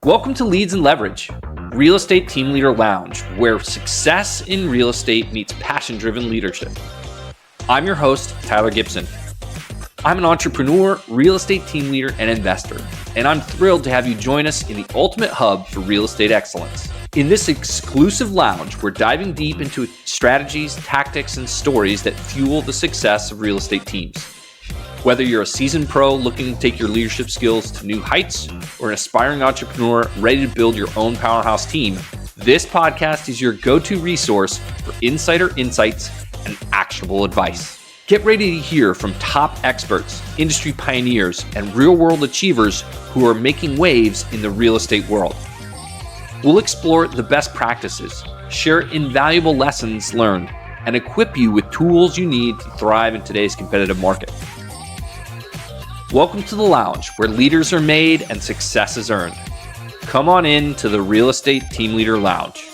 Welcome to Leads and Leverage, Real Estate Team Leader Lounge, where success in real estate meets passion-driven leadership. I'm your host, Tyler Gibson. I'm an entrepreneur, real estate team leader, and investor, and I'm thrilled to have you join us in the ultimate hub for real estate excellence. In this exclusive lounge, we're diving deep into strategies, tactics, and stories that fuel the success of real estate teams. Whether you're a seasoned pro looking to take your leadership skills to new heights or an aspiring entrepreneur ready to build your own powerhouse team, this podcast is your go-to resource for insider insights and actionable advice. Get ready to hear from top experts, industry pioneers, and real-world achievers who are making waves in the real estate world. We'll explore the best practices, share invaluable lessons learned, and equip you with tools you need to thrive in today's competitive market. Welcome to the lounge, where leaders are made and success is earned. Come on in to the Real Estate Team Leader Lounge.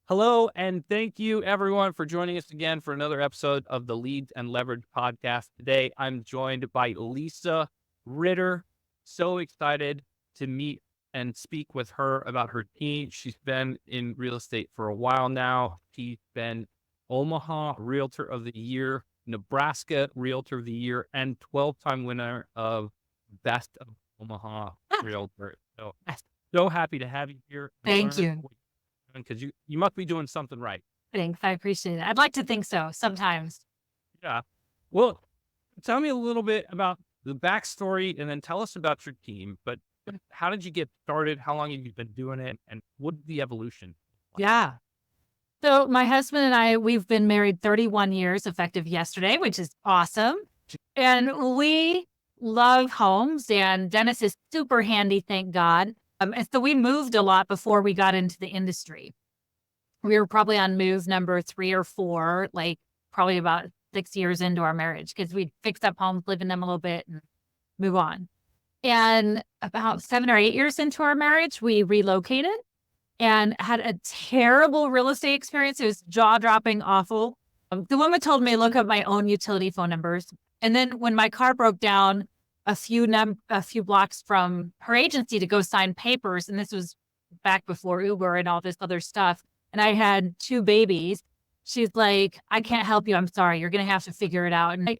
Hello, and thank you everyone for joining us again for another episode of the Leads and Leverage podcast. Today, I'm joined by Lisa Ritter. So excited to meet and speak with her about her team. She's been in real estate for a while now. She's been Omaha Realtor of the Year, Nebraska Realtor of the Year, and 12-time winner of Best of Omaha Realtor. So happy to have you here. Thank you. Because you must be doing something right. Thanks. I appreciate it. I'd like to think so sometimes. Yeah. Well, tell me a little bit about the backstory and then tell us about your team. But how did you get started? How long have you been doing it? And what is the evolution like? Yeah. So my husband and I, we've been married 31 years effective yesterday, which is awesome. And we love homes, and Dennis is super handy, thank God. And so we moved a lot before we got into the industry. We were probably on move number 3 or 4, like probably about 6 years into our marriage, because we'd fix up homes, live in them a little bit, and move on. And about 7 or 8 years into our marriage, we relocated and had a terrible real estate experience. It was jaw-dropping awful. The woman told me to look up my own utility phone numbers. And then when my car broke down a few blocks from her agency to go sign papers, and this was back before Uber and all this other stuff, and I had 2 babies, she's like, I can't help you. I'm sorry. You're going to have to figure it out. And I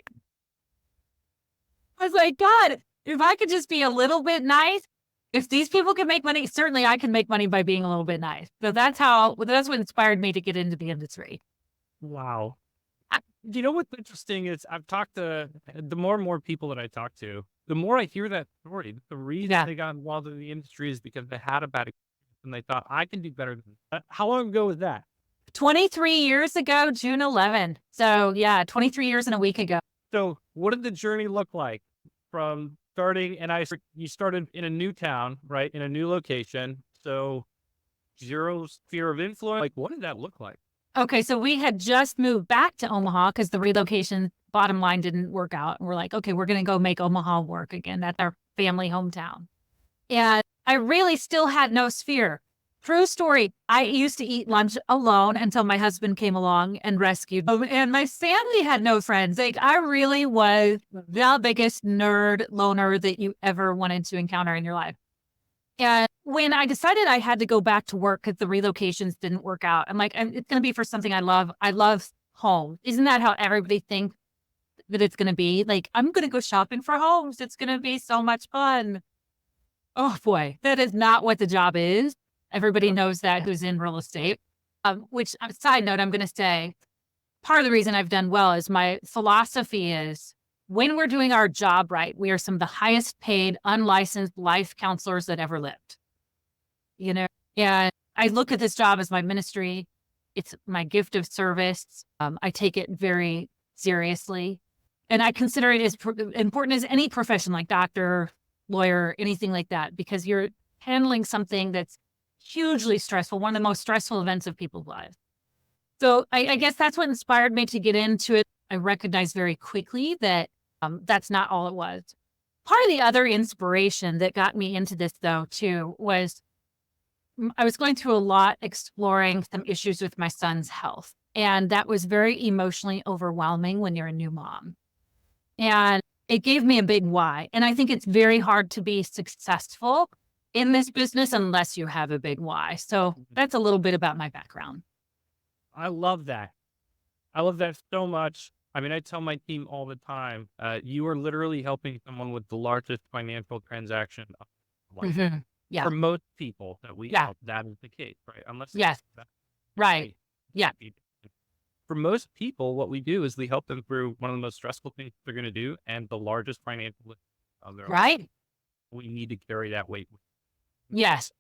was like, God, if I could just be a little bit nice, if these people can make money, certainly I can make money by being a little bit nice. So that's what inspired me to get into the industry. Wow. You know what's interesting is I've talked to the more and more people that I talk to, the more I hear that story. The reason they got involved in the industry is because they had a bad experience and they thought, I can do better than that. How long ago was that? 23 years ago, June 11. So yeah, 23 years and a week ago. So what did the journey look like from starting? And you started in a new town, right? In a new location. So zero sphere of influence. Like, what did that look like? Okay, so we had just moved back to Omaha because the relocation bottom line didn't work out. And we're like, okay, we're going to go make Omaha work again. That's our family hometown. And I really still had no sphere. True story. I used to eat lunch alone until my husband came along and rescued me. And my family had no friends. Like, I really was the biggest nerd loner that you ever wanted to encounter in your life. And when I decided I had to go back to work because the relocations didn't work out, I'm like, it's going to be for something I love. I love home. Isn't that how everybody thinks that it's going to be? Like, I'm going to go shopping for homes. It's going to be so much fun. Oh boy, that is not what the job is. Everybody knows that who's in real estate. Which, side note, I'm going to say, part of the reason I've done well is my philosophy is, when we're doing our job right, we are some of the highest paid, unlicensed life counselors that ever lived. You know, and I look at this job as my ministry. It's my gift of service. I take it very seriously. And I consider it as important as any profession, like doctor, lawyer, anything like that, because you're handling something that's hugely stressful, one of the most stressful events of people's lives. So I guess that's what inspired me to get into it. I recognized very quickly that that's not all it was. Part of the other inspiration that got me into this, though, too, was I was going through a lot exploring some issues with my son's health. And that was very emotionally overwhelming when you're a new mom. And it gave me a big why. And I think it's very hard to be successful in this business unless you have a big why. So that's a little bit about my background. I love that. I love that so much. I mean, I tell my team all the time, you are literally helping someone with the largest financial transaction of life. Mhm. Yeah. For most people that we Yeah. help, that is the case, right? Unless Yes. that- Right. Yeah. For most people, what we do is we help them through one of the most stressful things they're going to do and the largest financial lift of their life. Right. We need to carry that weight. Yes.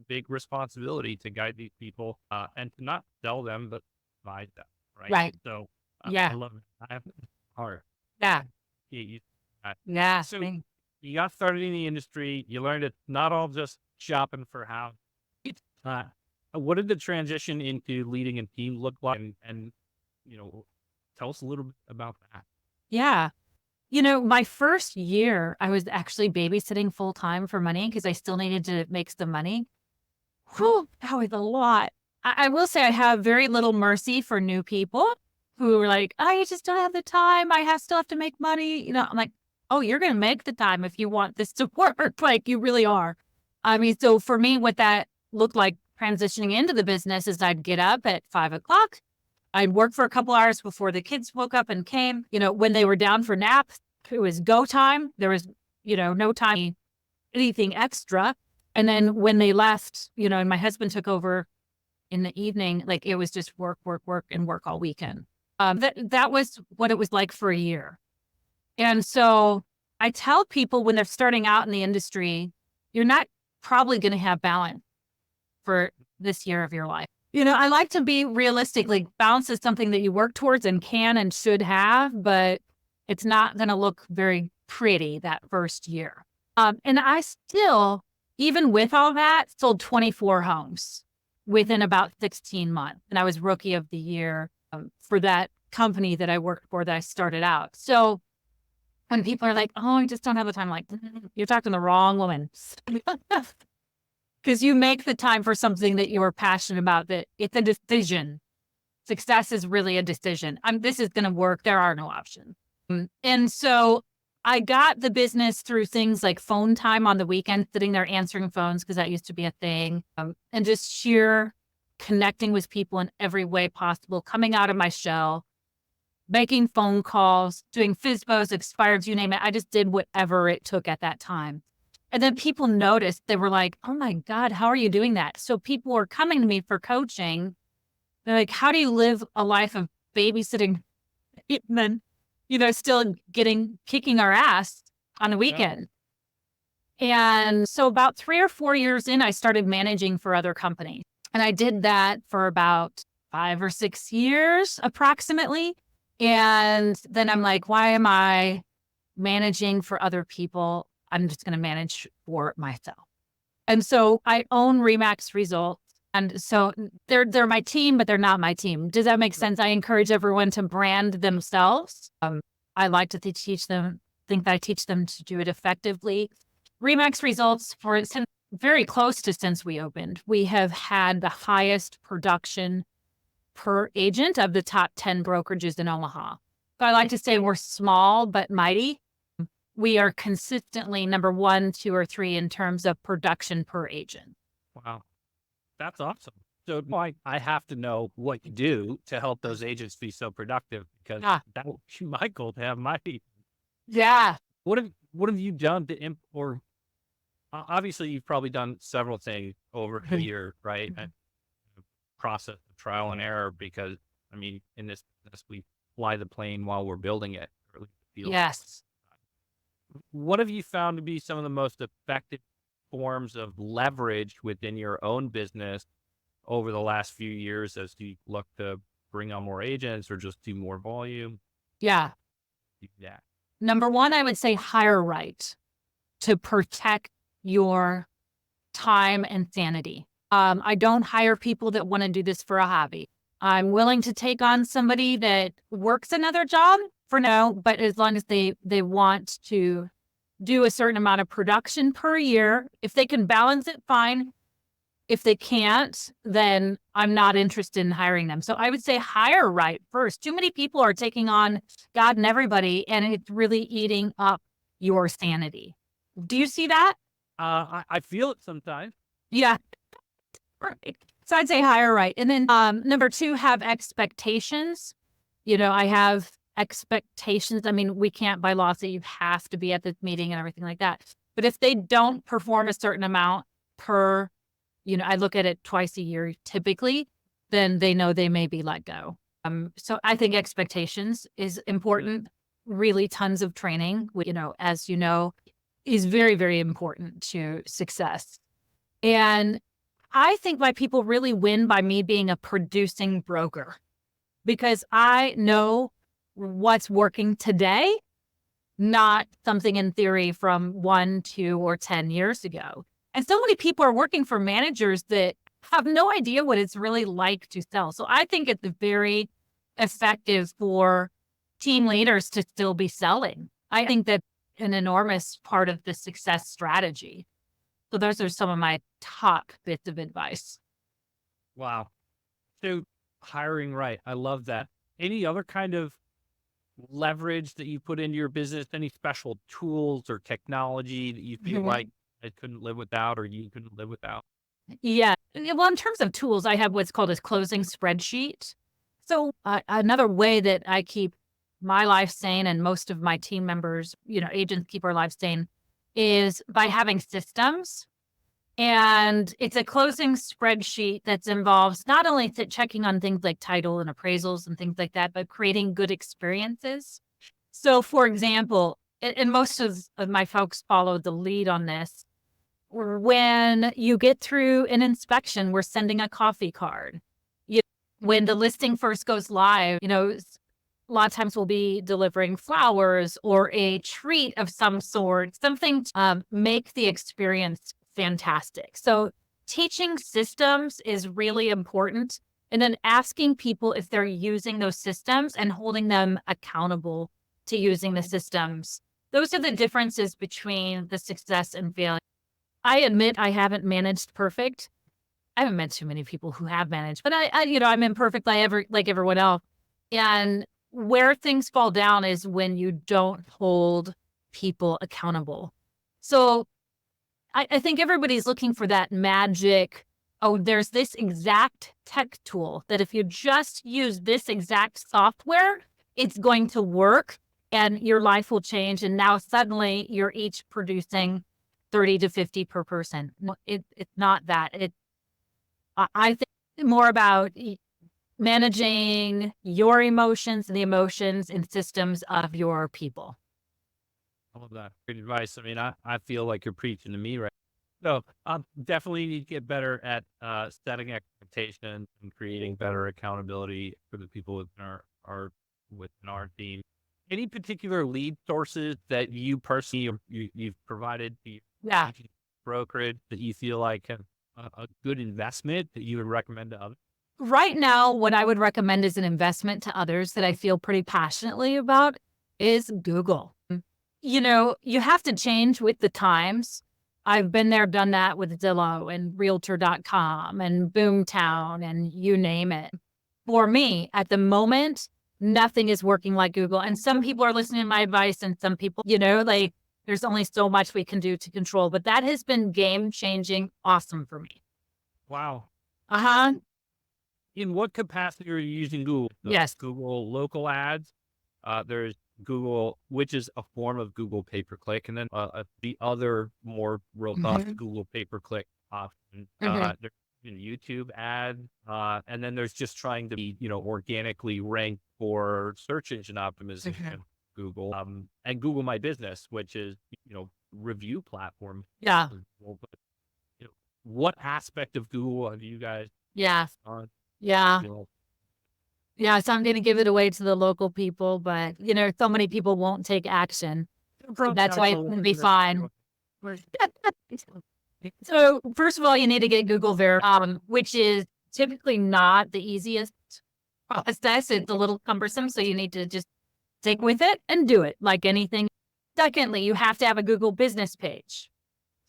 Big responsibility to guide these people and to not sell them, but advise them, right? Right. So Yeah. I love it. I have hard. Yeah. Yeah. So you got started in the industry. You learned it's not all just shopping for house. What did the transition into leading a team look like? And tell us a little bit about that. Yeah. My first year, I was actually babysitting full time for money because I still needed to make some money. Whew, that was a lot. I will say I have very little mercy for new people who are like, I just don't have the time. Still have to make money. I'm like, oh, you're going to make the time if you want this to work. Like you really are. I mean, so for me, what that looked like transitioning into the business is I'd get up at 5 o'clock. I'd work for a couple hours before the kids woke up and came. When they were down for naps, it was go time. There was, no time, anything extra. And then when they left, and my husband took over in the evening, like it was just work, work, work, and work all weekend. That was what it was like for a year. And so I tell people when they're starting out in the industry, you're not probably going to have balance for this year of your life. I like to be realistic. Like balance is something that you work towards and can and should have, but it's not going to look very pretty that first year. And I still, even with all that, sold 24 homes within about 16 months. And I was rookie of the year for that company that I worked for that I started out. So when people are like, oh, I just don't have the time, I'm like, you're talking to the wrong woman. Because you make the time for something that you're passionate about, that it's a decision. Success is really a decision. This is going to work. There are no options. And so I got the business through things like phone time on the weekend, sitting there answering phones, because that used to be a thing, and just sheer connecting with people in every way possible, coming out of my shell, making phone calls, doing FISBOs, expireds, you name it. I just did whatever it took at that time. And then people noticed, they were like, oh my God, how are you doing that? So people were coming to me for coaching. They're like, how do you live a life of babysitting and then, still kicking our ass on the weekend? Yeah. And so about 3 or 4 years in, I started managing for other companies. And I did that for about 5 or 6 years approximately. And then I'm like, why am I managing for other people? I'm just going to manage for myself. And so I own Remax Results. And so they're my team, but they're not my team. Does that make sense? I encourage everyone to brand themselves. I like to teach them to do it effectively. Remax Results, since very close to since we opened, we have had the highest production per agent of the top 10 brokerages in Omaha. So I like to say we're small but mighty. We are consistently number 1, 2, or 3 in terms of production per agent. Wow. That's awesome. So I have to know what you do to help those agents be so productive, because that would be my goal to have my people. Yeah. What have you done to or obviously you've probably done several things over the year, right? And process of trial and error, because I mean, in this we fly the plane while we're building it, or at least the field. Yes. What have you found to be some of the most effective forms of leverage within your own business over the last few years as you look to bring on more agents or just do more volume? Yeah. Yeah. Number 1, I would say hire right to protect your time and sanity. I don't hire people that want to do this for a hobby. I'm willing to take on somebody that works another job for now, but as long as they want to do a certain amount of production per year, if they can balance it, fine. If they can't, then I'm not interested in hiring them. So I would say hire right first. Too many people are taking on God and everybody, and it's really eating up your sanity. Do you see that? I feel it sometimes. Yeah. Right. So I'd say hire right. And then number 2, have expectations. I have expectations. I mean, we can't by law say you have to be at the meeting and everything like that. But if they don't perform a certain amount per, I look at it twice a year typically, then they know they may be let go. So I think expectations is important. Really tons of training, as you know, is very, very important to success. And I think my people really win by me being a producing broker because I know what's working today, not something in theory from 1, 2, or 10 years ago. And so many people are working for managers that have no idea what it's really like to sell. So I think it's very effective for team leaders to still be selling. I think that's an enormous part of the success strategy. So those are some of my top bits of advice. Wow. So hiring right. I love that. Any other kind of leverage that you put into your business? Any special tools or technology that you feel like I couldn't live without or you couldn't live without? Yeah. Well, in terms of tools, I have what's called a closing spreadsheet. So another way that I keep my life sane and most of my team members, agents keep our lives sane is by having systems. And it's a closing spreadsheet that involves not only checking on things like title and appraisals and things like that, but creating good experiences. So, for example, and most of my folks followed the lead on this, when you get through an inspection, we're sending a coffee card. When the listing first goes live, a lot of times we'll be delivering flowers or a treat of some sort, something to make the experience fantastic. So teaching systems is really important. And then asking people if they're using those systems and holding them accountable to using the systems. Those are the differences between the success and failure. I admit I haven't managed perfect. I haven't met too many people who have managed, but I'm imperfect like everyone else. And where things fall down is when you don't hold people accountable. So I think everybody's looking for that magic. Oh, there's this exact tech tool that if you just use this exact software, it's going to work and your life will change. And now suddenly you're each producing 30 to 50 per person. It's not that. I think more about managing your emotions and the emotions and systems of your people. I love that. Great advice. I mean, I feel like you're preaching to me right now. So definitely need to get better at setting expectations and creating better accountability for the people within our team. Any particular lead sources that you personally or you've provided the brokerage that you feel like have a good investment that you would recommend to others? Right now, what I would recommend as an investment to others that I feel pretty passionately about is Google. You have to change with the times. I've been there, done that with Zillow and Realtor.com and Boomtown and you name it. For me, at the moment, nothing is working like Google. And some people are listening to my advice and some people, there's only so much we can do to control. But that has been game-changing, awesome for me. Wow. Uh-huh. In what capacity are you using Google? Yes. Google local ads. There's Google, which is a form of Google pay-per-click, and then the other more robust Google pay-per-click option. There's YouTube ad, and then there's just trying to be, organically ranked for search engine optimization. Google, and Google My Business, which is, review platform. Yeah. What aspect of Google have you guys? Yeah. Yeah. Yeah, so I'm going to give it away to the local people, but, so many people won't take action. So that's why it's going to be fine. So first of all, you need to get Google Verify, which is typically not the easiest process. It's a little cumbersome, so you need to just stick with it and do it like anything. Secondly, you have to have a Google business page.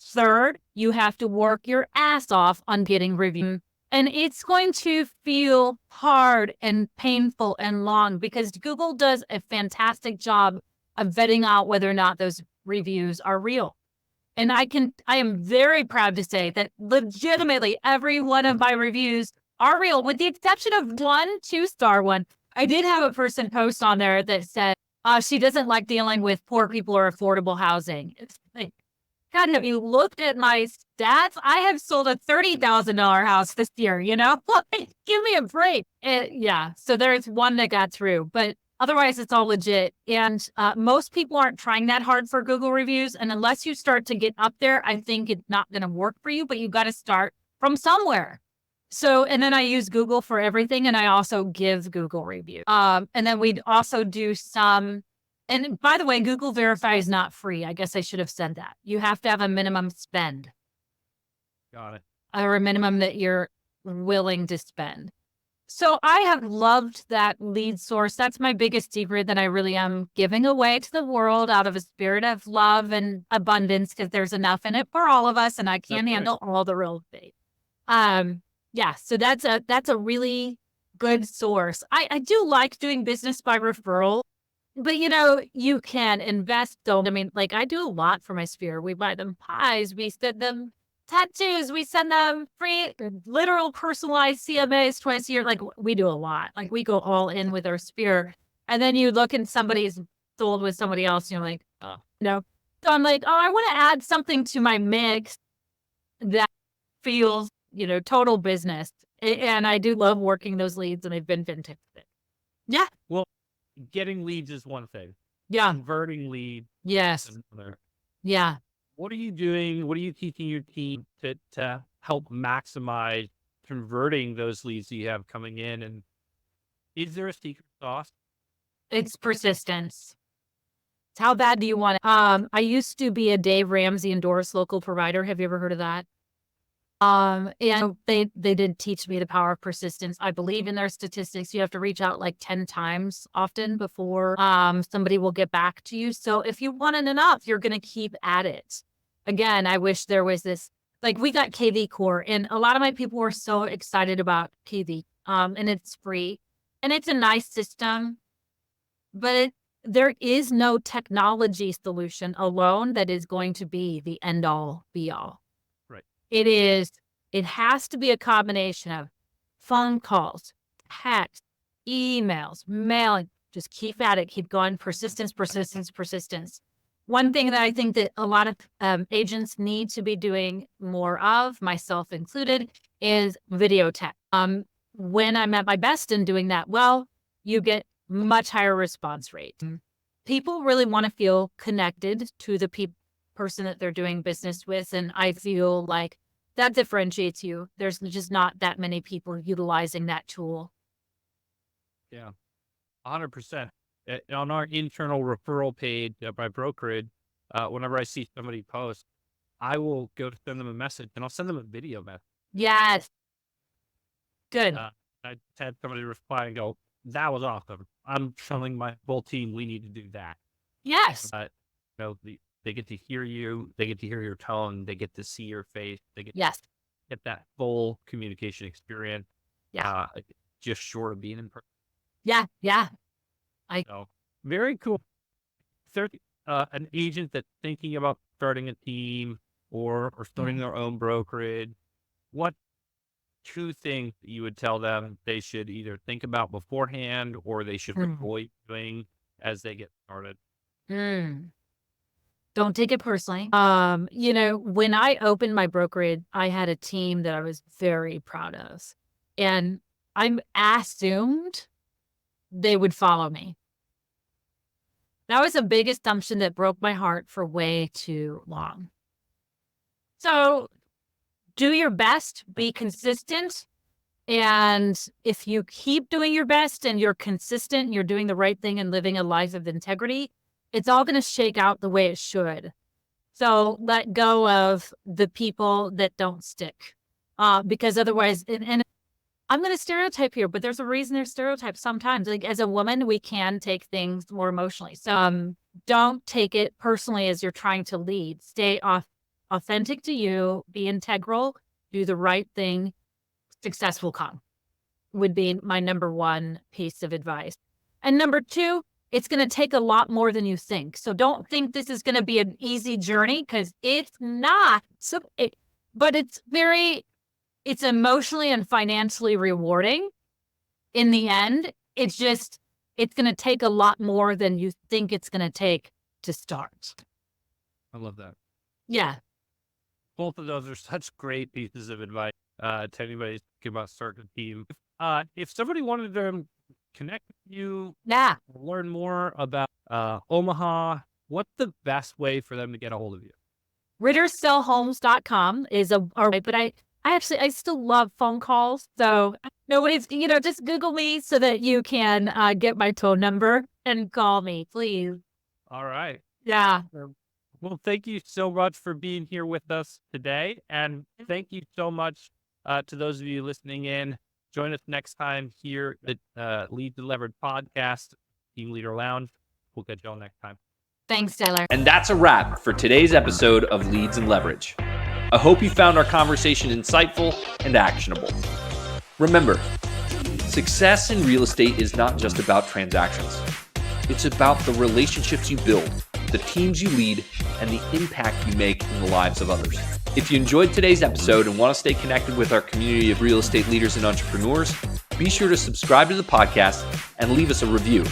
Third, you have to work your ass off on getting reviews. And it's going to feel hard and painful and long because Google does a fantastic job of vetting out whether or not those reviews are real. And I am very proud to say that legitimately every one of my reviews are real, with the exception of one 2-star one. I did have a person post on there that said she doesn't like dealing with poor people or affordable housing. It's like, God, have you looked at my stats? I have sold a $30,000 house this year, Like, give me a break. Yeah. So there's one that got through, but otherwise it's all legit. And most people aren't trying that hard for Google reviews. And unless you start to get up there, I think it's not going to work for you, but you got to start from somewhere. So, and then I use Google for everything. And I also give Google reviews. And then we'd also do some. And by the way, Google Verify is not free. I guess I should have said that. You have to have a minimum spend. Got it. Or a minimum that you're willing to spend. So I have loved that lead source. That's my biggest secret that I really am giving away to the world out of a spirit of love and abundance, because there's enough in it for all of us, and I can't handle all the real estate. Yeah, so that's a really good source. I do like doing business by referral. But, you can invest. I mean, like, I do a lot for my sphere. We buy them pies. We send them tattoos. We send them free, literal personalized CMAs twice a year. Like, we do a lot. Like, we go all in with our sphere. And then you look and somebody's sold with somebody else. And you're like, oh, no. So I'm like, oh, I want to add something to my mix that feels, total business. And I do love working those leads, and I've been fantastic. Yeah. Well, getting leads is one thing. Yeah. Converting leads Yes. is another. Yeah. What are you doing? What are you teaching your team to help maximize converting those leads that you have coming in? And is there a secret sauce? It's persistence. It's how bad do you want it? I used to be a Dave Ramsey endorsed local provider. Have you ever heard of that? And they did teach me the power of persistence. I believe in their statistics. You have to reach out like 10 times often before somebody will get back to you. So if you want it enough, you're going to keep at it. Again, I wish there was this, like, we got KV Core, and a lot of my people were so excited about KV, and it's free and it's a nice system, but there is no technology solution alone that is going to be the end all be all. It has to be a combination of phone calls, text, emails, mailing. Just keep at it, keep going. Persistence, persistence, persistence. One thing that I think that a lot of agents need to be doing more of, myself included, is video text. When I'm at my best in doing that well, you get much higher response rate. People really want to feel connected to the person that they're doing business with, and I feel like that differentiates you. There's just not that many people utilizing that tool. Yeah, 100%. On our internal referral page at my brokerage, whenever I see somebody post, I will go to send them a message, and I'll send them a video message. Yes. Good. I had somebody reply and go, "That was awesome. I'm telling my whole team we need to do that." Yes. They get to hear you. They get to hear your tone. They get to see your face. They get get that full communication experience. Yeah. Just short of being in person. Yeah. Yeah. So very cool. If there's an agent that's thinking about starting a team or starting their own brokerage, what 2 things that you would tell them they should either think about beforehand or they should avoid doing as they get started? Don't take it personally. When I opened my brokerage, I had a team that I was very proud of, and I assumed they would follow me. That was a big assumption that broke my heart for way too long. So do your best, be consistent. And if you keep doing your best and you're consistent, you're doing the right thing and living a life of integrity, it's all going to shake out the way it should. So let go of the people that don't stick, because otherwise, and I'm going to stereotype here, but there's a reason there's stereotypes sometimes. Like, as a woman, we can take things more emotionally. So don't take it personally as you're trying to lead. Stay authentic to you, be integral, do the right thing. Success will come would be my number one piece of advice. And number 2, it's going to take a lot more than you think. So don't think this is going to be an easy journey, because it's not. But it's emotionally and financially rewarding in the end. It's going to take a lot more than you think it's going to take to start. I love that. Yeah. Both of those are such great pieces of advice to anybody thinking about starting a team. If somebody wanted to connect with you, learn more about Omaha, what's the best way for them to get a hold of you? RitterSellHomes.com is but I still love phone calls. So nobody's, just Google me so that you can get my phone number and call me, please. All right. Yeah. Well, thank you so much for being here with us today. And thank you so much to those of you listening in. Join us next time here at Lead to Leverage Podcast, Team Leader Lounge. We'll catch y'all next time. Thanks, Taylor. And that's a wrap for today's episode of Leads and Leverage. I hope you found our conversation insightful and actionable. Remember, success in real estate is not just about transactions. It's about the relationships you build, the teams you lead, and the impact you make in the lives of others. If you enjoyed today's episode and want to stay connected with our community of real estate leaders and entrepreneurs, be sure to subscribe to the podcast and leave us a review.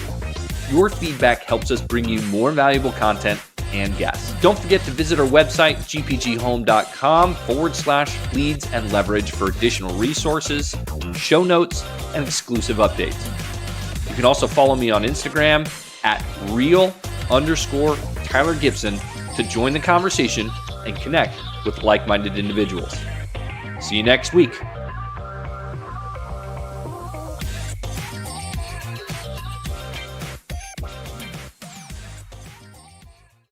Your feedback helps us bring you more valuable content and guests. Don't forget to visit our website, gpghome.com/leads and leverage for additional resources, show notes, and exclusive updates. You can also follow me on Instagram at real_Tyler Gibson to join the conversation and connect with like-minded individuals. See you next week.